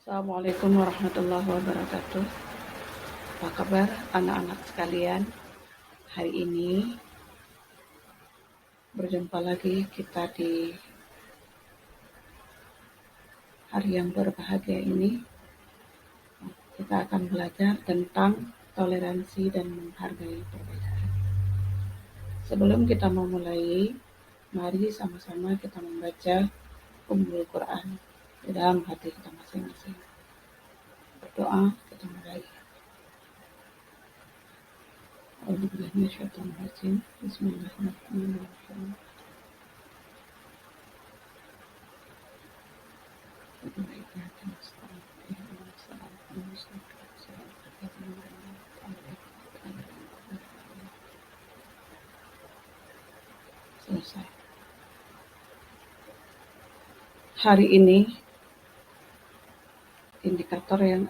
Assalamualaikum warahmatullahi wabarakatuh. Apa kabar anak-anak sekalian? Hari ini berjumpa lagi kita di hari yang berbahagia ini. Kita akan belajar tentang toleransi dan menghargai perbedaan. Sebelum kita memulai, mari sama-sama kita membaca Ummul Quran di dalam hati kita masing-masing. Berdoa, kita mulai. A'udzubillahi minasyaitonir rajim. Bismillahirrahmanirrahim. Selesai. Hari ini indikator yang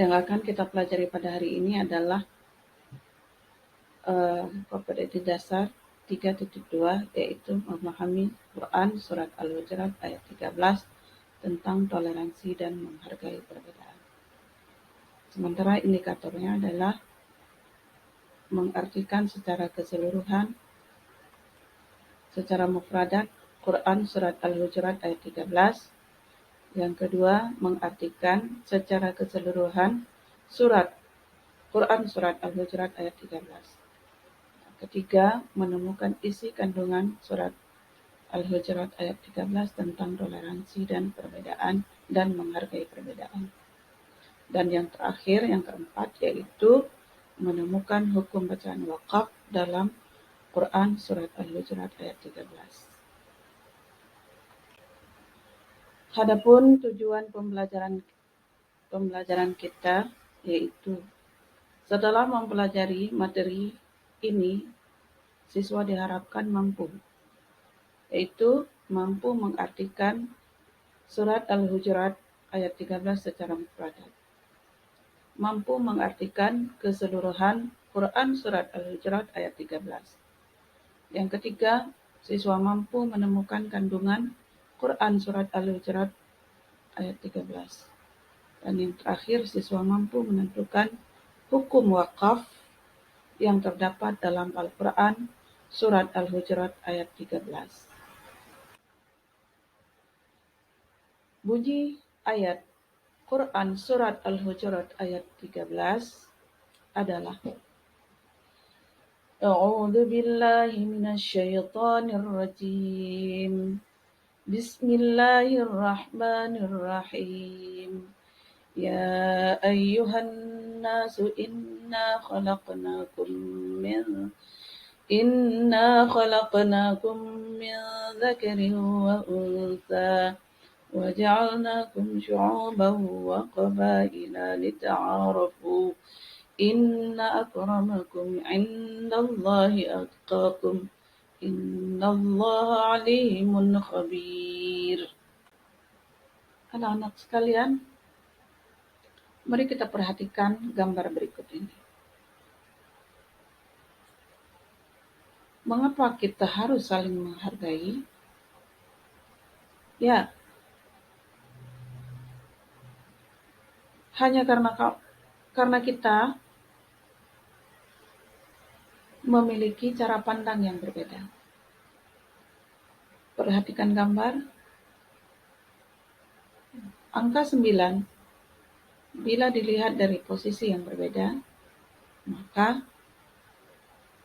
akan kita pelajari pada hari ini adalah kompetensi dasar 3.2, yaitu memahami Quran surat Al-Hujurat ayat 13 tentang toleransi dan menghargai perbedaan. Sementara indikatornya adalah mengartikan secara keseluruhan, secara mufradat Quran surat Al-Hujurat ayat 13. Yang kedua, mengartikan secara keseluruhan Quran surat Al-Hujurat ayat 13. Ketiga, menemukan isi kandungan surat Al-Hujurat ayat 13 tentang toleransi dan perbedaan dan menghargai perbedaan. Dan yang terakhir, yang keempat, yaitu menemukan hukum bacaan wakaf dalam Quran surat Al-Hujurat ayat 13. Adapun tujuan pembelajaran kita yaitu setelah mempelajari materi ini, siswa diharapkan mampu mengartikan surat Al-Hujurat ayat 13 secara mufradat, mampu mengartikan keseluruhan Quran surat Al-Hujurat ayat 13. Yang ketiga, siswa mampu menemukan kandungan Quran surat Al-Hujurat ayat 13. Dan yang terakhir, siswa mampu menentukan hukum wakaf yang terdapat dalam Al-Quran surat Al-Hujurat ayat 13. Bunyi ayat Quran surat Al-Hujurat ayat 13 adalah A'udzu billahi minasyaitonir rajim. Bismillahirrahmanirrahim. Ya ayyuhan nasu inna khalaqnakum min dzakarin wa untha wa ja'alnakum syu'uban wa qabaila lita'arafu. Inna akramakum 'indallahi atqakum. Innallaha 'alimun khabir. Anak-anak sekalian, mari kita perhatikan gambar berikut ini. Mengapa kita harus saling menghargai? Ya, hanya karena kita memiliki cara pandang yang berbeda. Perhatikan gambar. Angka 9, bila dilihat dari posisi yang berbeda, maka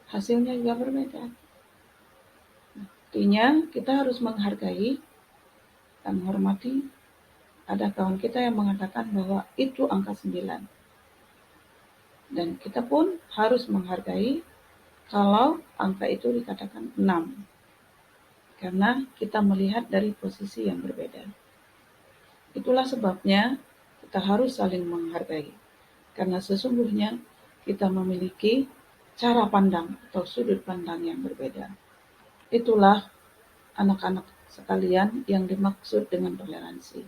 hasilnya juga berbeda. Artinya, kita harus menghargai dan menghormati. Ada kawan kita yang mengatakan bahwa itu angka 9. Dan kita pun harus menghargai kalau angka itu dikatakan 6. Karena kita melihat dari posisi yang berbeda. Itulah sebabnya kita harus saling menghargai. Karena sesungguhnya kita memiliki cara pandang atau sudut pandang yang berbeda. Itulah anak-anak sekalian yang dimaksud dengan toleransi.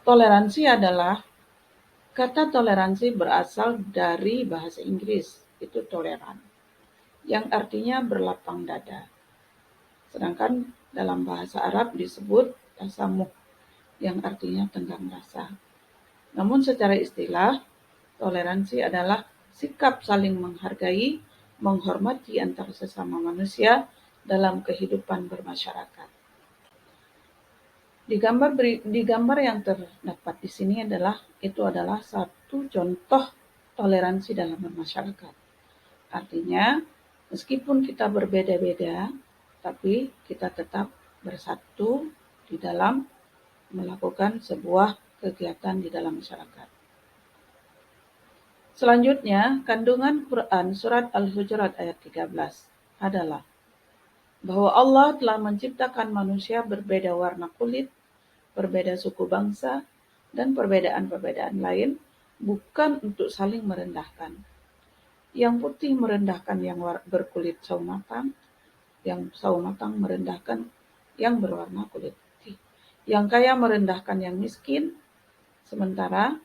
Toleransi adalah, kata toleransi berasal dari bahasa Inggris, itu toleran. yang artinya berlapang dada. Sedangkan dalam bahasa Arab disebut tasamuh yang artinya tenggang rasa. Namun secara istilah, toleransi adalah sikap saling menghargai, menghormati antara sesama manusia dalam kehidupan bermasyarakat. Di gambar yang terdapat di sini itu adalah satu contoh toleransi dalam bermasyarakat. Artinya, meskipun kita berbeda-beda, tapi kita tetap bersatu di dalam melakukan sebuah kegiatan di dalam masyarakat. Selanjutnya, kandungan Quran surat Al-Hujurat ayat 13 adalah bahwa Allah telah menciptakan manusia berbeda warna kulit, berbeda suku bangsa, dan perbedaan-perbedaan lain bukan untuk saling merendahkan. Yang putih merendahkan yang berkulit sawo matang, yang sawo matang merendahkan yang berwarna kulit putih. Yang kaya merendahkan yang miskin, sementara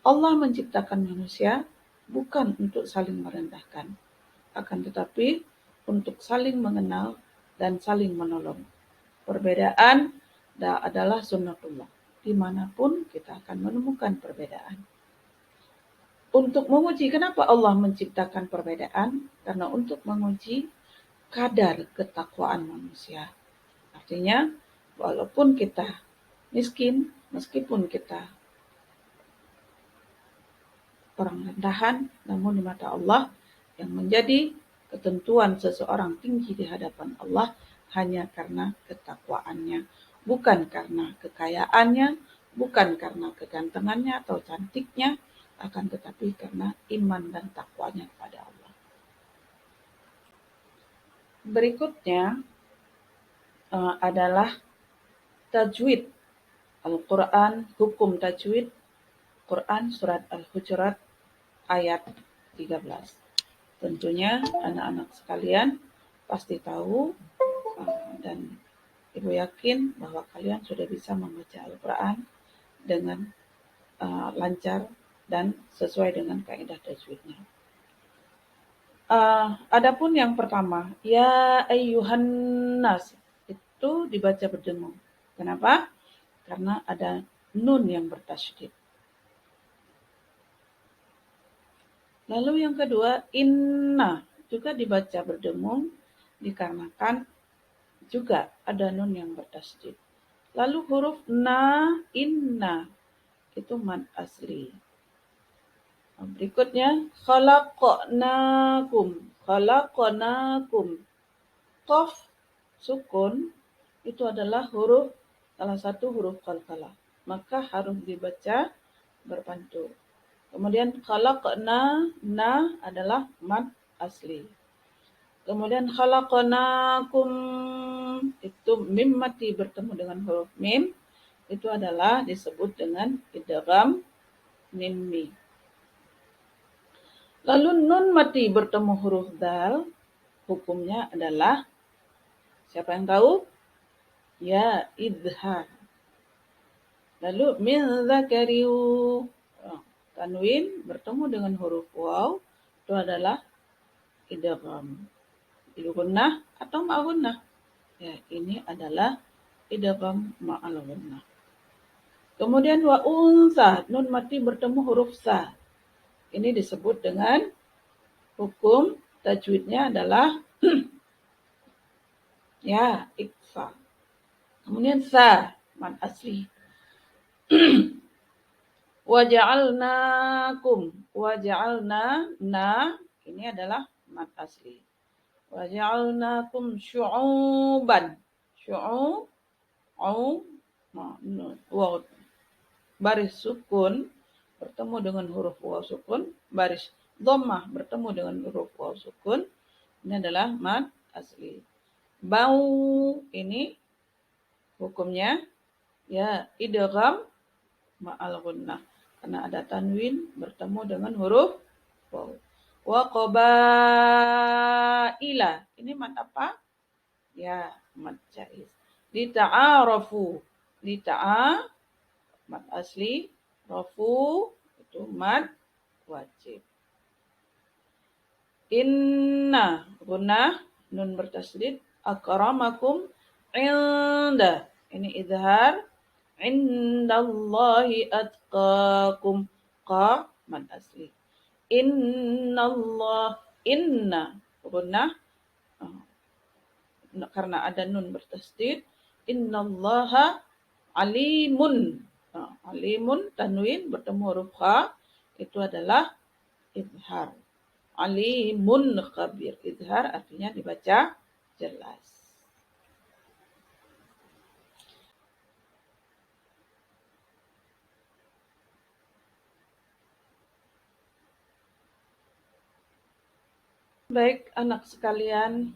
Allah menciptakan manusia bukan untuk saling merendahkan, akan tetapi untuk saling mengenal dan saling menolong. Perbedaan adalah sunnatullah. Dimanapun kita akan menemukan perbedaan. Untuk menguji kenapa Allah menciptakan perbedaan? Karena untuk menguji kadar ketakwaan manusia. Artinya, walaupun kita miskin, meskipun kita orang rendahan, namun di mata Allah yang menjadi ketentuan seseorang tinggi di hadapan Allah hanya karena ketakwaannya, bukan karena kekayaannya, bukan karena kegantengannya atau cantiknya, akan tetapi karena iman dan takwanya kepada Allah. Berikutnya adalah tajwid Al-Quran, hukum tajwid Quran surat Al-Hujurat ayat 13. Tentunya anak-anak sekalian pasti tahu dan Ibu yakin bahwa kalian sudah bisa membaca Al-Quran dengan lancar dan sesuai dengan kaidah tajwidnya. Adapun yang pertama, ya ayyuhan nas, itu dibaca berdengung. Kenapa? Karena ada nun yang bertasydid. Lalu yang kedua, inna, juga dibaca berdengung dikarenakan juga ada nun yang bertasydid. Lalu huruf na, inna, itu mad asli. Berikutnya, khalaqnakum. Qaf sukun itu adalah salah satu huruf qalqalah. Maka harus dibaca berpantu. Kemudian khalaqna, na adalah mad asli. Kemudian khalaqnakum, itu mim mati bertemu dengan huruf mim, itu adalah disebut dengan idgham mimmi. Lalu nun mati bertemu huruf dal, hukumnya adalah, siapa yang tahu? Ya, idhar. Lalu min zakariu, tanwin bertemu dengan huruf waw, itu adalah idgham. Gunnah atau ma'gunnah. Ya, ini adalah idgham ma'al gunnah. Kemudian wa unsa, nun mati bertemu huruf sa. Ini disebut dengan hukum tajwidnya adalah ya, ikfa. Kemudian sa, mad asli. Waja'alnakum, na, ini adalah mad asli. Waja'alnakum syu'uban, baris sukun bertemu dengan huruf waw sukun, baris dhammah bertemu dengan huruf waw sukun, ini adalah mad asli. Bau, ini hukumnya ya idgham ma'al gunnah karena ada tanwin bertemu dengan huruf waw. Wa qabaila, ini mad apa? Ya, mad jaiz. Lita'arafu, mad asli, rafu itu mad wajib. Inna gunnah nun bertasydid akramakum inda. Ini izhar indallahi atqakum qa mad asli. Inna gunnah karena ada nun bertasydid innallaha alimun. Alimun tanwin bertemu huruf kha itu adalah izhar. Alimun khabir. Izhar artinya dibaca jelas. Baik anak sekalian,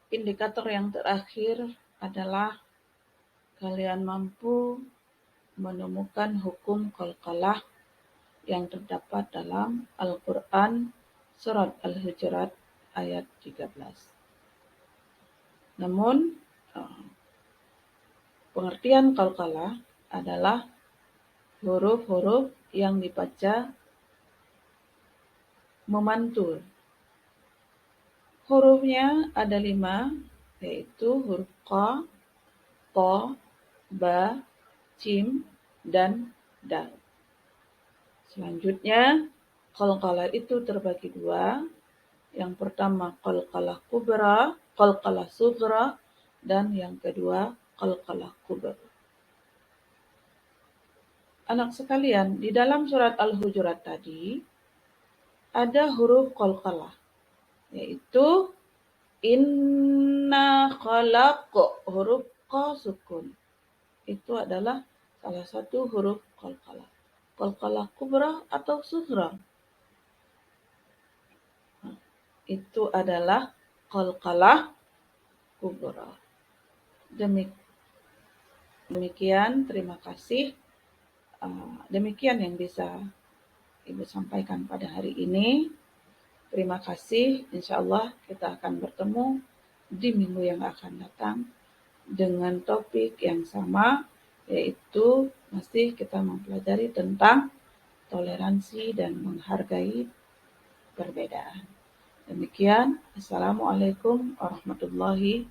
indikator yang terakhir adalah kalian mampu menemukan hukum qalqalah yang terdapat dalam Al-Quran Surat Al-Hujurat ayat 13. Namun, pengertian qalqalah adalah huruf-huruf yang dibaca memantul. Hurufnya ada 5, yaitu huruf qa, ta, ba, jim, dan dal. Selanjutnya, qalqalah itu terbagi 2. Yang pertama qalqalah kubra, qalqalah sughra, dan yang kedua qalqalah kubra. Anak sekalian, di dalam surat Al-Hujurat tadi ada huruf qalqalah, yaitu inna khalaq, huruf qa sukun. Itu adalah salah satu huruf qalqalah. Qalqalah kubra atau sughra. Itu adalah qalqalah kubra. Demikian, terima kasih. Demikian yang bisa Ibu sampaikan pada hari ini. Terima kasih. Insyaallah kita akan bertemu di minggu yang akan datang dengan topik yang sama, yaitu masih kita mempelajari tentang toleransi dan menghargai perbedaan. Demikian, Assalamualaikum warahmatullahi